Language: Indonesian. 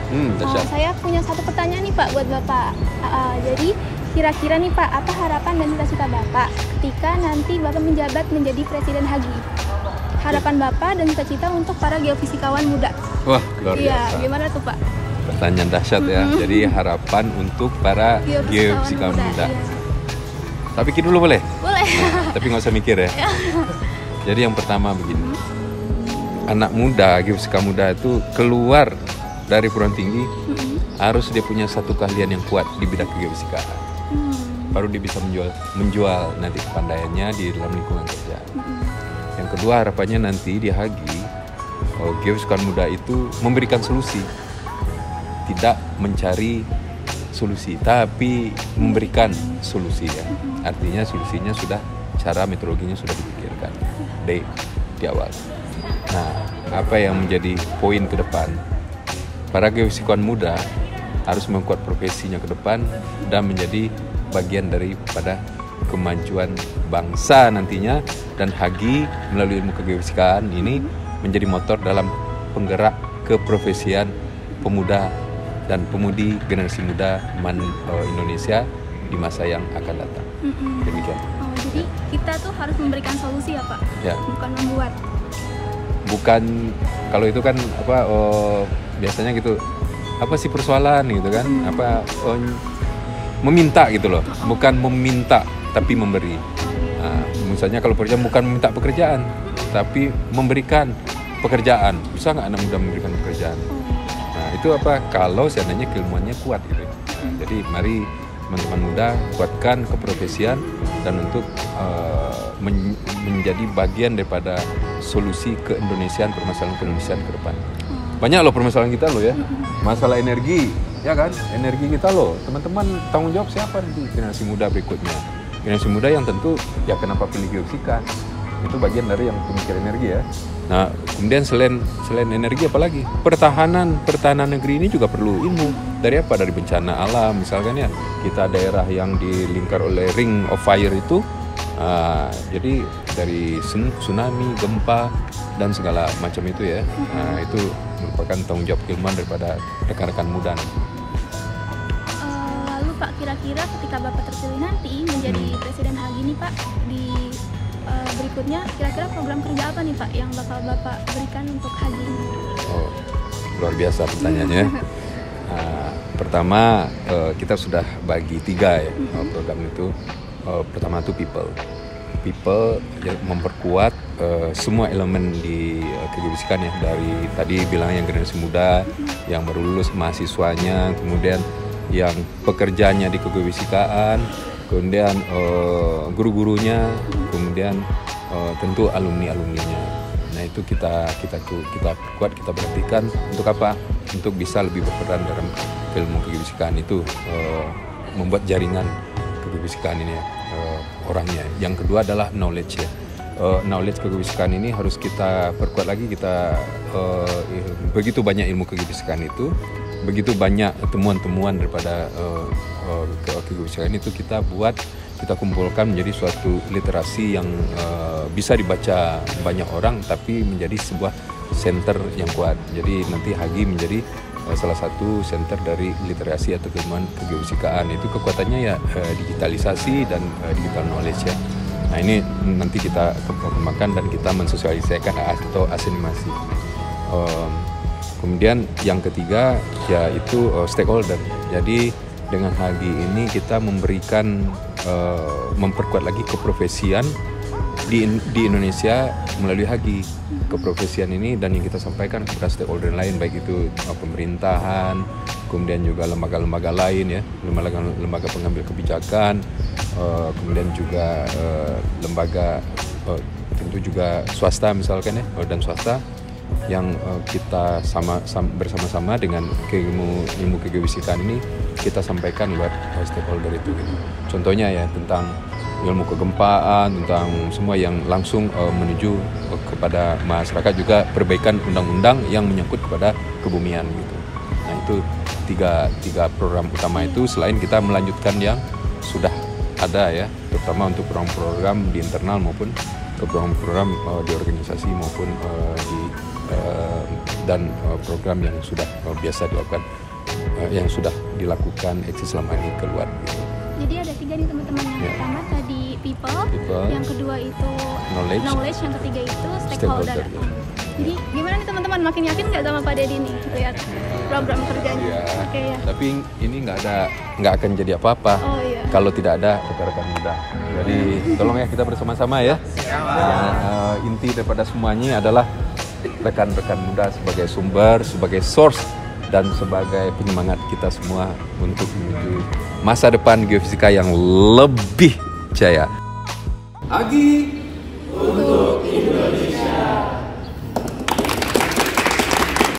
Dahsyat. Saya punya satu pertanyaan nih Pak buat Bapak. Jadi kira-kira nih Pak, apa harapan dan cita-cita Bapak ketika nanti Bapak menjabat menjadi Presiden HAGI? Harapan Bapak dan cita-cita untuk para geofisikawan muda. Wah, luar Iya, biasa. gimana tuh Pak? Pertanyaan dahsyat ya. Jadi harapan untuk para geofisikawan muda. Iya. Tapi pikir dulu boleh? Boleh. Nah, tapi nggak usah mikir ya. Jadi yang pertama begini. Anak muda, geofisika muda itu keluar dari perguruan tinggi harus dia punya satu keahlian yang kuat di bidang geofisikaan. Baru dia bisa menjual nanti kepandaiannya di dalam lingkungan kerja. Yang kedua harapannya nanti di HAGI geofisikawan muda itu memberikan solusi, tidak mencari solusi, tapi memberikan solusi ya. Artinya solusinya sudah, cara metodologinya sudah dipikirkan di awal. Nah, apa yang menjadi poin ke depan? Para geofisikawan muda harus membuat profesinya ke depan dan menjadi bagian daripada kemajuan bangsa nantinya, dan HAGI melalui ilmu kegeofisikaan ini menjadi motor dalam penggerak keprofesian pemuda dan pemudi generasi muda Indonesia di masa yang akan datang. Demikian. Jadi kita tuh harus memberikan solusi ya Pak, Ya. bukan membuat. Bukan, kalau itu kan biasanya gitu, apa sih persoalan gitu kan, meminta gitu loh, bukan meminta tapi memberi. Nah, misalnya kalau pekerjaan bukan meminta pekerjaan tapi memberikan pekerjaan. Bisa nggak anak muda memberikan pekerjaan? Nah, itu apa? Kalau seandainya keilmuannya kuat gitu. Nah, jadi mari teman-teman muda kuatkan keprofesian dan untuk menjadi bagian daripada solusi keindonesiaan, permasalahan keindonesiaan ke depan. Banyak loh permasalahan kita loh ya. Masalah energi, ya kan? Energi kita loh. Teman-teman tanggung jawab siapa nanti generasi muda berikutnya? Generasi muda yang tentu ya kenapa pilih geofisika? Itu bagian dari yang pemikir energi ya. Nah, kemudian selain energi apa lagi? Pertahanan negeri ini juga perlu ilmu. Dari apa? Dari bencana alam. Misalkan ya, kita daerah yang dilingkar oleh ring of fire itu, jadi dari tsunami, gempa, dan segala macam itu ya. Nah, itu merupakan tanggung jawab keilmuan daripada rekan-rekan muda. Lalu Pak, kira-kira ketika Bapak terpilih nanti menjadi Presiden HAGI nih Pak, di berikutnya kira-kira program kerja apa nih Pak yang bakal Bapak berikan untuk HAGI ini? Oh, luar biasa pertanyaannya. Pertama, kita sudah bagi 3 ya program itu. Pertama itu people ya, memperkuat semua elemen di kegeofisikan ya, dari tadi bilang yang generasi muda, yang baru lulus mahasiswanya, kemudian yang pekerjaannya di kegeofisikaan, kemudian guru-gurunya, kemudian tentu alumni-alumninya. Nah, itu kita kuat, kita perhatikan untuk apa? Untuk bisa lebih berperan dalam ilmu kegeofisikaan itu, membuat jaringan kegeofisikaan ini ya, orangnya. Yang kedua adalah knowledge ya. Knowledge kegeofisikaan ini harus kita perkuat lagi. Kita begitu banyak ilmu kegeofisikaan itu, begitu banyak temuan-temuan daripada kegeofisikaan itu kita kumpulkan menjadi suatu literasi yang bisa dibaca banyak orang, tapi menjadi sebuah center yang kuat. Jadi nanti HAGI menjadi salah satu center dari literasi atau keilmuan kegeofisikaan. Itu kekuatannya ya digitalisasi dan digital knowledge ya. Nah, ini nanti kita kembangkan dan kita mensosialisasikan atau asimilasi. Kemudian yang ketiga yaitu stakeholder. Jadi dengan HAGI ini kita memberikan memperkuat lagi keprofesian di Indonesia melalui HAGI. Keprofesian ini dan yang kita sampaikan kepada stakeholder lain, baik itu pemerintahan, kemudian juga lembaga-lembaga lain ya, lembaga pengambil kebijakan, kemudian juga lembaga tentu juga swasta misalkan ya, dan swasta yang kita bersama-sama dengan ilmu kegeofisikaan ini kita sampaikan buat stakeholder itu gitu. Contohnya ya tentang ilmu kegempaan, tentang semua yang langsung menuju kepada masyarakat, juga perbaikan undang-undang yang menyangkut kepada kebumian gitu. Nah, itu tiga program utama itu, selain kita melanjutkan yang sudah ada ya, terutama untuk program-program di internal maupun program-program di organisasi maupun di dan program yang sudah biasa dilakukan, yang sudah dilakukan eksis selama ini keluar. Gitu. Jadi ada 3 nih teman-teman. Yang pertama tadi people, yang kedua itu knowledge, yang ketiga itu stakeholder. Jadi gimana nih teman-teman, makin yakin nggak sama Pak Dedi nih lihat program kerjanya? Ya, Oke, ya. Tapi ini nggak akan jadi apa-apa kalau tidak ada rekan-rekan muda. Jadi tolong ya kita bersama-sama ya. Inti daripada semuanya adalah rekan-rekan muda sebagai sumber, sebagai source, dan sebagai penyemangat kita semua untuk menuju masa depan geofisika yang lebih jaya. Agi